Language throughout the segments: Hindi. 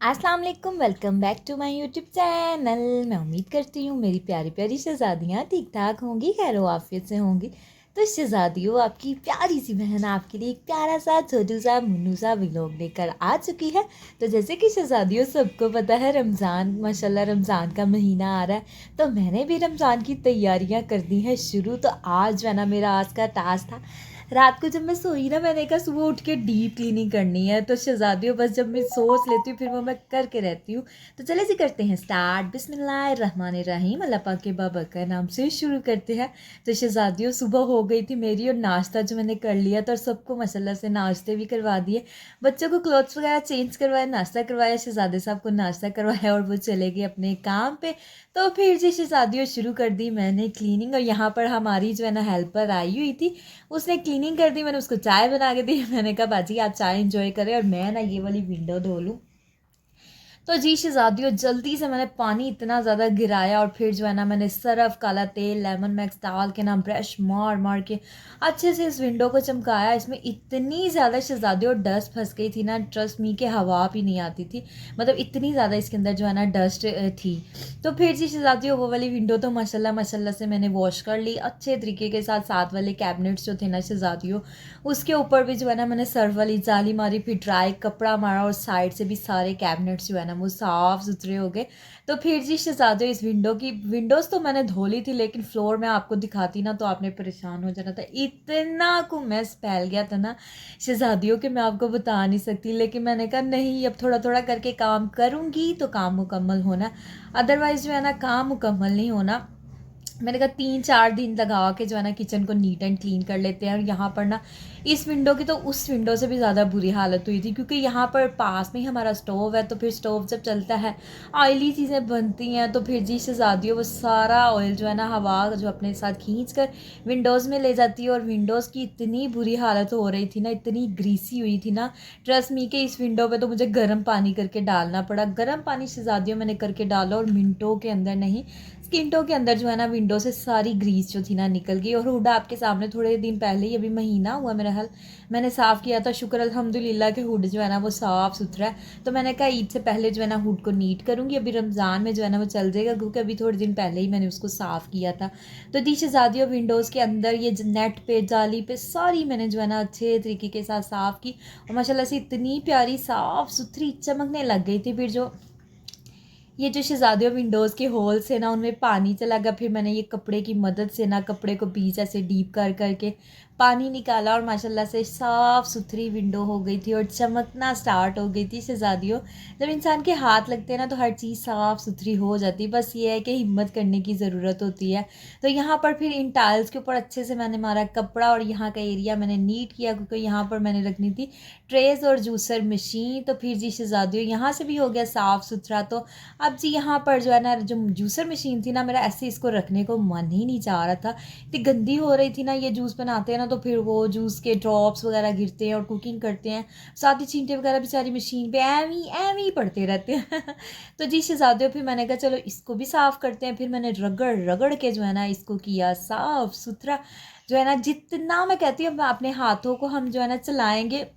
अस्सलाम वालेकुम, welcome back to my YouTube channel. मैं उम्मीद करती हूँ मेरी प्यारी प्यारी शहज़ादियाँ ठीक ठाक होंगी, खैर आफियत से होंगी। तो शहज़ादियों, आपकी प्यारी सी बहन आपके लिए एक प्यारा सा छोटू सा मुन्नू सा व्लॉग लेकर आ चुकी है। तो जैसे कि शहज़ादियों सबको पता है, रमज़ान माशाल्लाह रमज़ान का महीना आ रहा है, तो मैंने भी रमज़ान की तैयारियाँ कर दी हैं शुरू। तो आज जो है ना, मेरा आज का टास्क था, रात को जब मैं सोई ना, मैंने कहा सुबह उठ के डीप क्लीनिंग करनी है। तो शहज़ादियों, बस जब मैं सोच लेती हूँ फिर वो मैं करके रहती हूँ। तो चले जी करते हैं स्टार्ट। बिस्मिल्लाहिर्रहमानिर्रहीम, अल्लाह पाक के बाबा का नाम से शुरू करते हैं। तो शहज़ादियों, सुबह हो गई थी मेरी और नाश्ता जो मैंने कर लिया था और सबको माशाल्लाह से नाश्ते भी करवा दिए। बच्चों को क्लॉथ्स वगैरह चेंज करवाया, नाश्ता करवाया, शहज़ादे साहब को नाश्ता करवाया और वो चले गए अपने काम पे। तो फिर जी शहज़ादियों शुरू कर दी मैंने क्लीनिंग। और यहाँ पर हमारी जो है ना हेल्पर आई हुई थी, उसने क्लीनिंग कर दी। मैंने उसको चाय बना के दी। मैंने कहा बाजी आप चाय इंजॉय करें और मैं ना ये वाली विंडो धो लूँ। तो जी शहज़ादियों, जल्दी से मैंने पानी इतना ज़्यादा गिराया और फिर जो है ना, मैंने सरफ, काला तेल, लेमन मैक्स डाल के ना ब्रश मार मार के अच्छे से इस विंडो को चमकाया। इसमें इतनी ज़्यादा शहज़ादियों डस्ट फंस गई थी ना, ट्रस्ट मी, के हवा भी नहीं आती थी। मतलब इतनी ज़्यादा इसके अंदर जो है ना डस्ट थी। तो फिर जी शहज़ादियों, वो वाली विंडो तो माशाल्लाह माशाल्लाह से मैंने वॉश कर ली अच्छे तरीके के साथ। साथ वाले कैबिनेट्स जो थे ना शहज़ादियों, उसके ऊपर भी जो है ना मैंने सर्फ वाली जाली मारी, फिर ड्राई कपड़ा मारा और साइड से भी सारे कैबिनेट्स जो है ना वो साफ़ सुथरे हो गए। तो फिर जी शहज़ादियों, इस विंडोज़ तो मैंने धो ली थी, लेकिन फ्लोर में आपको दिखाती ना तो आपने परेशान हो जाना था। इतना को मैस फैल गया था ना शहज़ादियों के, मैं आपको बता नहीं सकती। लेकिन मैंने कहा नहीं, अब थोड़ा थोड़ा करके काम करूँगी तो काम मुकम्मल होना, अदरवाइज़ जो है ना काम मुकम्मल नहीं होना। मैंने कहा 3-4 दिन लगा के जो है ना किचन को नीट एंड क्लीन कर लेते हैं। और यहाँ पर ना इस विंडो की तो उस विंडो से भी ज़्यादा बुरी हालत हुई थी, क्योंकि यहाँ पर पास में ही हमारा स्टोव है। तो फिर स्टोव जब चलता है, ऑयली चीज़ें बनती हैं, तो फिर जी शहज़ादियों, वो सारा ऑयल जो है ना हवा जो अपने साथ खींच कर विंडोज़ में ले जाती है। और विंडोज़ की इतनी बुरी हालत हो रही थी ना, इतनी ग्रीसी हुई थी ना, ट्रस्ट मी के इस विंडो पे तो मुझे गर्म पानी करके डालना पड़ा। गर्म पानी शहज़ादियों मैंने करके डाला और मिनटों के अंदर नहीं, स्किंटों के अंदर जो है ना विंडो से सारी ग्रीस जो थी ना निकल गई। और हुड आपके सामने थोड़े दिन पहले ही, अभी महीना हुआ मेरा हाल, मैंने साफ़ किया था। शुक्र अल्हम्दुलिल्लाह के हुड जो है ना वो साफ़ सुथरा है। तो मैंने कहा ईद से पहले जो है ना हुड को नीट करूँगी, अभी रमज़ान में जो है ना वो चल जाएगा, क्योंकि अभी थोड़े दिन पहले ही मैंने उसको साफ़ किया था। तो दी शहज़ादियों, विंडोज़ के अंदर ये नेट पे, जाली पे सारी मैंने जो है ना अच्छे तरीके के साथ साफ़ की। और माशाल्लाह से इतनी प्यारी साफ़ सुथरी चमकने लग गई थी। फिर जो ये जो शहज़ादियों विंडोज़ के होल से ना उनमें पानी चला गया, फिर मैंने ये कपड़े की मदद से ना कपड़े को बीच ऐसे डीप कर करके पानी निकाला और माशाल्लाह से साफ़ सुथरी विंडो हो गई थी और चमकना स्टार्ट हो गई थी शहज़ादियों। जब इंसान के हाथ लगते हैं ना तो हर चीज़ साफ़ सुथरी हो जाती है, बस ये है कि हिम्मत करने की ज़रूरत होती है। तो यहाँ पर फिर इन टाइल्स के ऊपर अच्छे से मैंने मारा कपड़ा और यहाँ का एरिया मैंने नीट किया, क्योंकि यहाँ पर मैंने रखनी थी ट्रेज़ और जूसर मशीन। तो फिर जी शहज़ादियों, यहाँ से भी हो गया साफ़ सुथरा। तो अब जी यहाँ पर जो है ना, जो जूसर मशीन थी ना, मेरा ऐसे इसको रखने को मन ही नहीं चाह रहा था, इतनी गंदी हो रही थी ना। ये जूस बनाते हैं ना तो फिर वो जूस के ड्रॉप्स वगैरह गिरते हैं और कुकिंग करते हैं, साथ ही छींटे वगैरह बेचारी मशीन पे एवी ही पड़ते रहते हैं। तो जी शहज़ादियों, फिर मैंने कहा चलो इसको भी साफ़ करते हैं। फिर मैंने रगड़ रगड़ के जो है ना इसको किया साफ़ सुथरा। जो है ना, जितना मैं कहती हूँ अपने हाथों को हम जो है ना चलाएंगे,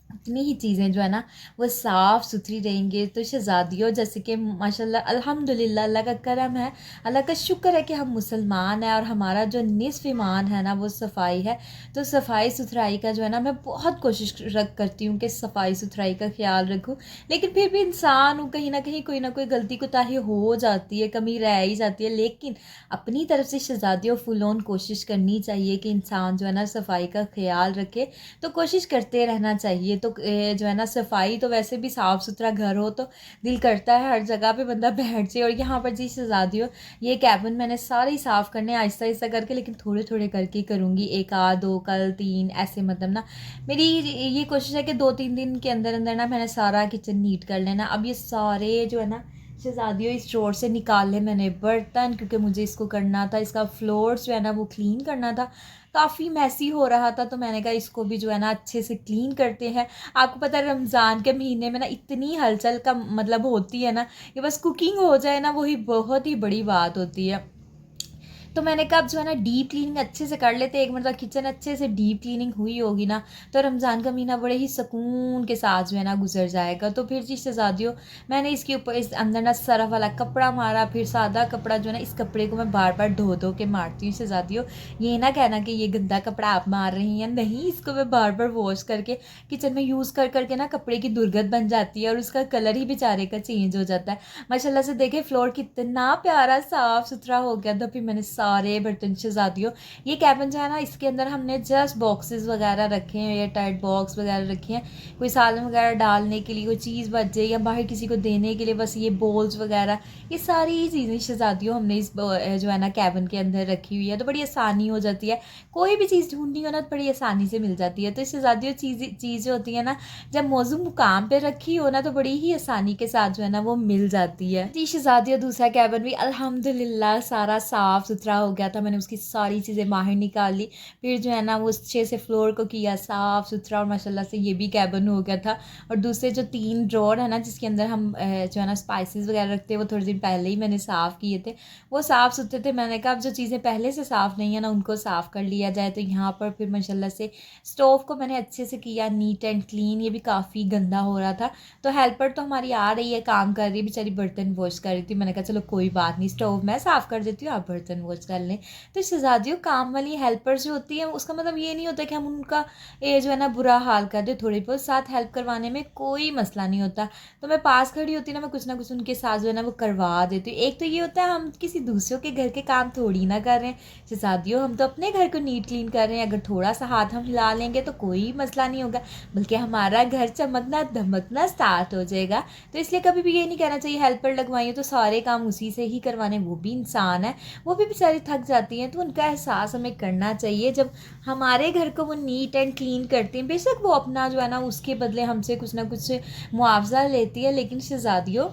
उतनी ही चीज़ें जो है ना वो साफ़ सुथरी रहेंगे। तो शहज़ादियों, जैसे कि माशाल्लाह अल्हम्दुलिल्लाह, अल्लाह का करम है, अल्लाह का शुक्र है कि हम मुसलमान हैं और हमारा जो निस्फ़ ईमान है ना वो सफाई है। तो सफाई सुथराई का जो है ना, मैं बहुत कोशिश करती हूँ कि सफाई सुथराई का ख्याल रखूँ। लेकिन फिर भी इंसान हूँ, कहीं ना कोई गलती कोताही हो जाती है, कमी रह ही जाती है। लेकिन अपनी तरफ से शहज़ादियों फुल ऑन कोशिश करनी चाहिए कि इंसान जो है ना सफाई का ख्याल रखे। तो कोशिश करते रहना चाहिए। तो जो है ना सफाई तो वैसे भी साफ़ सुथरा घर हो तो दिल करता है हर जगह पे बंदा बैठ जाए। और यहाँ पर जी शहज़ादियों, ये कैबिन मैंने सारे ही साफ़ करने आहिस्ता आहिस्ता करके, लेकिन थोड़े थोड़े करके करूँगी, एक आध दो कल तीन ऐसे। मतलब ना मेरी ये कोशिश है कि 2-3 दिन के अंदर अंदर ना मैंने सारा किचन नीट कर लेना। अब ये सारे जो है ना शहज़ादियों, इस ड्रॉर से निकाले मैंने बर्तन, क्योंकि मुझे इसको करना था, इसका फ्लोर्स जो है ना वो क्लीन करना था, काफ़ी मैसी हो रहा था। तो मैंने कहा इसको भी जो है ना अच्छे से क्लीन करते हैं। आपको पता है रमज़ान के महीने में ना इतनी हलचल का मतलब होती है ना कि बस कुकिंग हो जाए ना, वही बहुत ही बड़ी बात होती है। तो मैंने कहा अब जो है ना डीप क्लीनिंग अच्छे से कर लेते, एक मतलब किचन अच्छे से डीप क्लीनिंग हुई होगी ना तो रमज़ान का महीना बड़े ही सुकून के साथ जो है ना गुजर जाएगा। तो फिर जी शहज़ादियों, मैंने इसके ऊपर इस अंदर ना सरफ वाला कपड़ा मारा, फिर सादा कपड़ा जो है ना, इस कपड़े को मैं बार बार धो धो के मारती हूँ शहज़ादियों। ये ना कहना कि ये गंदा कपड़ा आप मार रही हैं, नहीं, इसको मैं बार बार वॉश करके किचन में यूज़ कर करके ना कपड़े की दुर्गंध बन जाती है और उसका कलर ही बेचारे का चेंज हो जाता है। माशाल्लाह से देखे फ्लोर कितना प्यारा साफ़ सुथरा हो गया था। फिर मैंने सारे बर्तन शहज़ादियों, ये कैबिन जो है ना इसके अंदर हमने जस्ट बॉक्सेस वगैरह रखे हैं, एयर टाइट बॉक्स वगैरह रखे हैं, कोई सालन वगैरह डालने के लिए, कोई चीज़ बच जाए या बाहर किसी को देने के लिए, बस ये बोल्स वगैरह, ये सारी चीज़ें शहज़ादियों हमने इस जो है ना कैबिन के अंदर रखी हुई है। तो बड़ी आसानी हो जाती है, कोई भी चीज़ ढूंढनी हो ना तो बड़ी आसानी से मिल जाती है। तो शहज़ादियों चीज़ें होती है ना, जब मौजू मुकाम पे रखी हो ना तो बड़ी ही आसानी के साथ जो है ना वो मिल जाती है। जी शहज़ादियों, दूसरा कैबिन भी अल्हम्दुलिल्लाह सारा साफ़ सुथरा हो गया था। मैंने उसकी सारी चीज़ें बाहर निकाल ली, फिर जो है ना वो अच्छे से फ्लोर को किया साफ़ सुथरा और माशाल्लाह से ये भी कैबिन हो गया था। और दूसरे जो 3 ड्रॉर है ना जिसके अंदर हम जो है ना स्पाइसेस वगैरह रखते हैं, वो थोड़े दिन पहले ही मैंने साफ़ किए थे, वो साफ़ सुथरे थे। मैंने कहा अब जो चीज़ें पहले से साफ़ नहीं है ना उनको साफ़ कर लिया जाए। तो यहाँ पर फिर माशाल्लाह से स्टोव को मैंने अच्छे से किया नीट एंड क्लीन, ये भी काफ़ी गंदा हो रहा था। तो हेल्पर तो हमारी आ रही है, काम कर रही है, बेचारी बर्तन वॉश कर रही थी। मैंने कहा चलो कोई बात नहीं, स्टोव मैं साफ़ कर देती हूँ, आप बर्तन वॉश कर लें। तो शहज़ादियों, काम वाली हेल्पर्स जो होती हैं उसका मतलब ये नहीं होता कि हम उनका ये जो है ना बुरा हाल कर दें, थोड़ी बहुत साथ हेल्प करवाने में कोई मसला नहीं होता। तो मैं पास खड़ी होती ना, मैं कुछ ना कुछ उनके साथ जो है ना वो करवा देती हूँ। एक तो ये होता है हम किसी दूसरों के घर के काम थोड़ी ना कर रहे हैं शहज़ादियों, हम तो अपने घर को नीट क्लीन कर रहे हैं। अगर थोड़ा सा हाथ हम हिला लेंगे तो कोई मसला नहीं होगा, बल्कि हमारा घर चमकना धमकना स्टार्ट हो जाएगा। तो इसलिए कभी भी ये नहीं कहना चाहिए हेल्पर लगवाइए तो सारे काम उसी से ही करवाने, वो भी इंसान है, वो भी बेचारी थक जाती हैं। तो उनका एहसास हमें करना चाहिए जब हमारे घर को वो नीट एंड क्लीन करती हैं। बेशक वो अपना जो है ना उसके बदले हमसे कुछ ना कुछ मुआवजा लेती है, लेकिन शहज़ादियों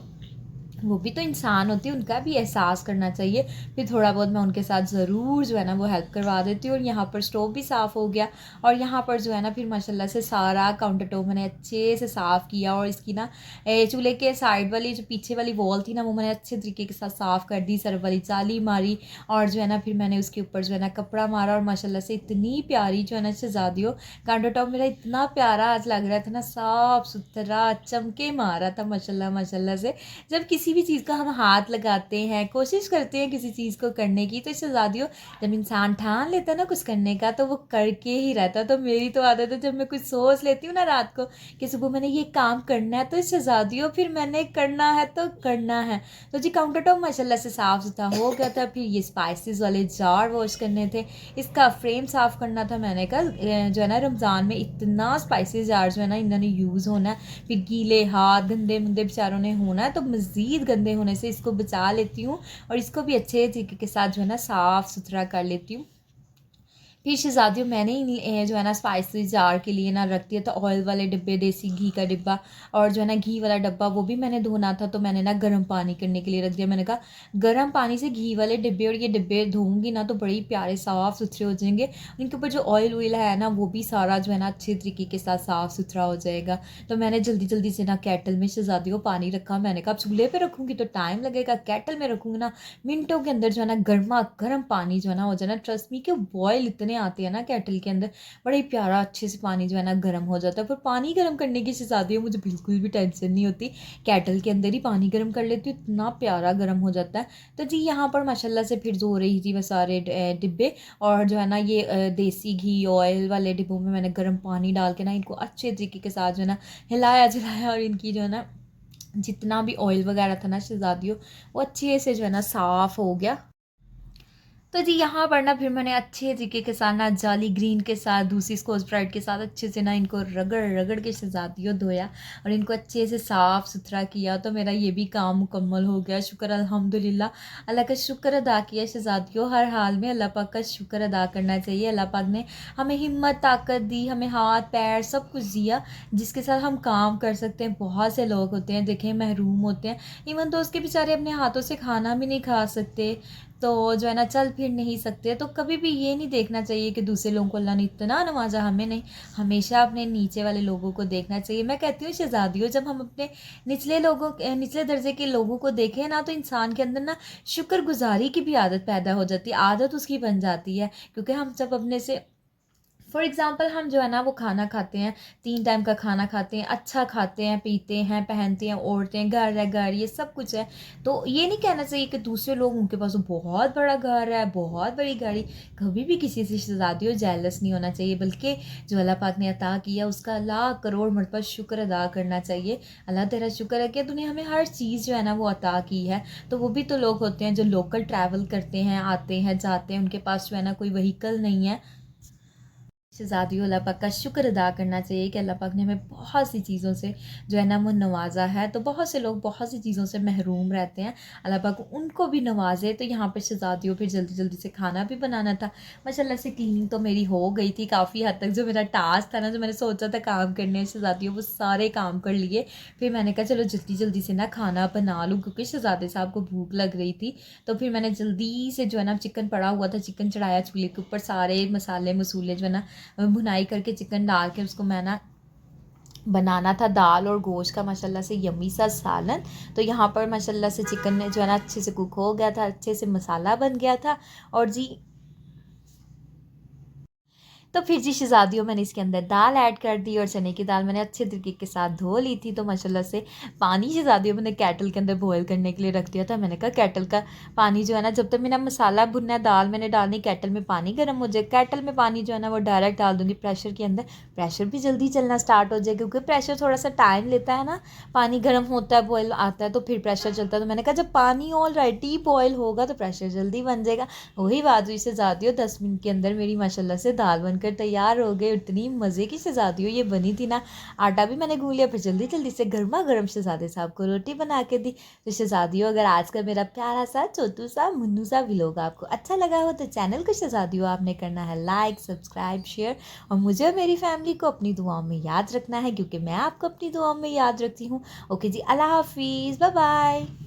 वो भी तो इंसान होती है, उनका भी एहसास करना चाहिए। फिर थोड़ा बहुत मैं उनके साथ ज़रूर जो है ना वो हेल्प करवा देती हूँ। और यहाँ पर स्टोव भी साफ़ हो गया और यहाँ पर जो है ना फिर माशाल्लाह से सारा काउंटर टॉप मैंने अच्छे से साफ़ किया। और इसकी ना चूल्हे के साइड वाली जो पीछे वाली वॉल थी ना वो मैंने अच्छे तरीके के साथ साफ़ कर दी, सर्फ वाली जाली मारी और जो है ना फिर मैंने उसके ऊपर जो है ना कपड़ा मारा। और माशाल्लाह से इतनी प्यारी जो है ना शहज़ादियों, काउंटर टॉप मेरा इतना प्यारा आज लग रहा था ना, साफ़ सुथरा चमके मारा था माशाल्लाह माशाल्लाह से। जब किसी भी चीज़ का हम हाथ लगाते हैं, कोशिश करते हैं किसी चीज़ को करने की, तो शहज़ादियों जब इंसान ठान लेता है ना कुछ करने का तो वो करके ही रहता है। तो मेरी तो आदत है, जब मैं कुछ सोच लेती हूँ ना रात को कि सुबह मैंने ये काम करना है तो शहज़ादियों फिर मैंने करना है तो करना है। तो जी काउंटर टॉप माशाल्लाह से साफ़ सुथरा हो गया था। फिर ये स्पाइसेस वाले जार वॉश करने थे, इसका फ्रेम साफ़ करना था। मैंने कहा जो है ना रमज़ान में इतना स्पाइसेस जार जो है ना इन्होंने यूज़ होना है, फिर गीले हाथ गंदे मुंदे बेचारों ने होना है, तो मज़ीद गंदे होने से इसको बचा लेती हूँ और इसको भी अच्छे तरीके के साथ जो है ना साफ़ सुथरा कर लेती हूँ। फिर शहज़ादियों मैंने ही जो है ना स्पाइसी जार के लिए ना रख दिया था ऑयल वाले डिब्बे, देसी घी का डिब्बा और जो है ना घी वाला डब्बा, वो भी मैंने धोना था। तो मैंने ना गर्म पानी करने के लिए रख दिया। मैंने कहा गर्म पानी से घी वाले डिब्बे और ये डिब्बे धोऊंगी ना तो बड़े प्यारे साफ़ सुथरे हो जाएंगे। उनके ऊपर जो ऑयल है ना वो भी सारा जो है ना अच्छे तरीके के साथ साफ़ सुथरा हो जाएगा। तो मैंने जल्दी जल्दी से ना कैटल में शहज़ादियों पानी रखा। मैंने कहा चूल्हे पर रखूँगी तो टाइम लगेगा, कैटल में रखूँगी ना मिनटों के अंदर जो है ना गर्मा गर्म पानी जो है ना हो जाना। ट्रस्ट मी कि बॉयल इतने आते हैं ना केटल के अंदर, बड़ा ही प्यारा अच्छे से पानी जो है ना गर्म हो जाता है। पर पानी गर्म करने की शहज़ादियों मुझे बिल्कुल भी टेंशन नहीं होती, केटल के अंदर ही पानी गर्म कर लेती हूँ, इतना प्यारा गर्म हो जाता है। तो जी यहाँ पर माशाल्लाह से फिर धो रही थी मैं सारे डिब्बे और जो है ना ये देसी घी ऑयल वाले डिब्बों में मैंने गर्म पानी डाल के ना इनको अच्छे तरीके के साथ जो है ना हिलाया जलाया और इनकी जो है ना जितना भी ऑयल वगैरह था ना शहज़ादियों वो अच्छे से जो है ना साफ़ हो गया। तो जी यहाँ पर ना फिर मैंने अच्छे तरीके के साथ ना जाली ग्रीन के साथ दूसरी स्कॉच ब्राइट के साथ अच्छे से ना इनको रगड़ रगड़ के शहज़ादियों धोया और इनको अच्छे से साफ़ सुथरा किया। तो मेरा ये भी काम मुकम्मल हो गया। शुक्र अल्हम्दुलिल्लाह, अल्लाह का शुक्र अदा किया शहज़ादियों। हर हाल में अल्लाह पाक का शुक्र अदा करना चाहिए। अल्लाह पाक ने हमें हिम्मत ताकत दी, हमें हाथ पैर सब कुछ दिया जिसके साथ हम काम कर सकते हैं। बहुत से लोग होते हैं देखें महरूम होते हैं, इवन तो उसके बेचारे अपने हाथों से खाना भी नहीं खा सकते, तो जो है ना चल फिर नहीं सकते। तो कभी भी ये नहीं देखना चाहिए कि दूसरे लोगों को अल्लाह ने इतना नवाजा, हमें नहीं। हमेशा अपने नीचे वाले लोगों को देखना चाहिए। मैं कहती हूँ शहज़ादियों, जब हम अपने निचले दर्जे के लोगों को देखें ना, तो इंसान के अंदर ना शुक्रगुजारी की भी आदत पैदा हो जाती है, आदत उसकी बन जाती है। क्योंकि हम जब अपने से फॉर एग्ज़ाम्पल हम जो है ना वो खाना खाते हैं, 3 टाइम का खाना खाते हैं, अच्छा खाते हैं, पीते हैं, पहनते हैं, ओढ़ते हैं, घर है, घर ये सब कुछ है। तो ये नहीं कहना चाहिए कि दूसरे लोग उनके पास बहुत बड़ा घर है, बहुत बड़ी गाड़ी। कभी भी किसी से शहज़ादियों जेलस नहीं होना चाहिए, बल्कि जो अल्लाह पाक ने अता किया उसका लाख करोड़ मरतबा शुक्र अदा करना चाहिए। अल्लाह तेरा शुक्र है कि तूने हमें हर चीज़ जो है ना वो अता की है। तो वो भी तो लोग होते हैं जो लोकल ट्रैवल करते हैं, आते हैं, जाते हैं, उनके पास जो है ना कोई व्हीकल नहीं है। शहज़ादियों, अल्लाह पाक का शुक्र अदा करना चाहिए कि अल्लाह पाक ने हमें बहुत सी चीज़ों से जो है ना वो नवाजा है। तो बहुत से लोग बहुत सी चीज़ों से महरूम रहते हैं, अल्लाह पाक उनको भी नवाजे। तो यहाँ पर शहज़ादियों फिर जल्दी जल्दी से खाना भी बनाना था। माशाल्लाह से क्लीनिंग तो मेरी हो गई थी काफ़ी हद तक। जो मेरा टास्क था ना, जो मैंने सोचा था काम करने शहज़ादियों, वो सारे काम कर लिए। फिर मैंने कहा चलो जल्दी जल्दी से ना खाना बना लूँ, क्योंकि शहज़ादे साहब को भूख लग रही थी। तो फिर मैंने जल्दी से जो है ना चिकन पड़ा हुआ था, चिकन चढ़ाया चूल्हे के ऊपर, सारे मसाले मसूले जो है ना भुनाई करके चिकन डाल के उसको मैं ना बनाना था, दाल और गोश्त का माशाल्लाह से यम्मी सा सालन। तो यहाँ पर माशाल्लाह से चिकन जो है ना अच्छे से कुक हो गया था, अच्छे से मसाला बन गया था। और जी तो फिर जी शहज़ादियों, मैंने इसके अंदर दाल ऐड कर दी, और चने की दाल मैंने अच्छे तरीके के साथ धो ली थी। तो माशाल्लाह से पानी शहज़ादियों मैंने केटल के अंदर बॉयल करने के लिए रख दिया था। मैंने कहा केटल का पानी जो है ना, जब तक मेरा मसाला भुनना है, दाल मैंने डालनी, केटल में पानी गर्म हो जाए। केटल में पानी जो है ना वो डायरेक्ट डाल दूँगी प्रेशर के अंदर, प्रेशर भी जल्दी चलना स्टार्ट हो जाए, क्योंकि प्रेशर थोड़ा सा टाइम लेता है ना। पानी गर्म होता है, बॉयल आता है, तो फिर प्रेशर चलता है। तो मैंने कहा जब पानी ऑलरेडी बॉयल होगा तो प्रेशर जल्दी बन जाएगा। वही बात हुई शहज़ादियों, 10 मिनट के अंदर मेरी माशाल्लाह से दाल बनकर तैयार हो गई। इतनी मज़े की शहज़ादियों ये बनी थी ना। आटा भी मैंने गूँथ लिया, फिर जल्दी जल्दी से गर्मा गर्म शहज़ादे साहब को रोटी बना के दी। तो शहज़ादियों, अगर आज का मेरा प्यारा सा छोटू सा मुन्नू सा व्लॉग आपको अच्छा लगा हो, तो चैनल को शहज़ादियों आपने करना है लाइक, सब्सक्राइब, शेयर, और मुझे और मेरी फैमिली को अपनी दुआओं में याद रखना है, क्योंकि मैं आपको अपनी दुआओं में याद रखती हूँ। ओके जी, अल्लाह हाफिज़, बाय बाय।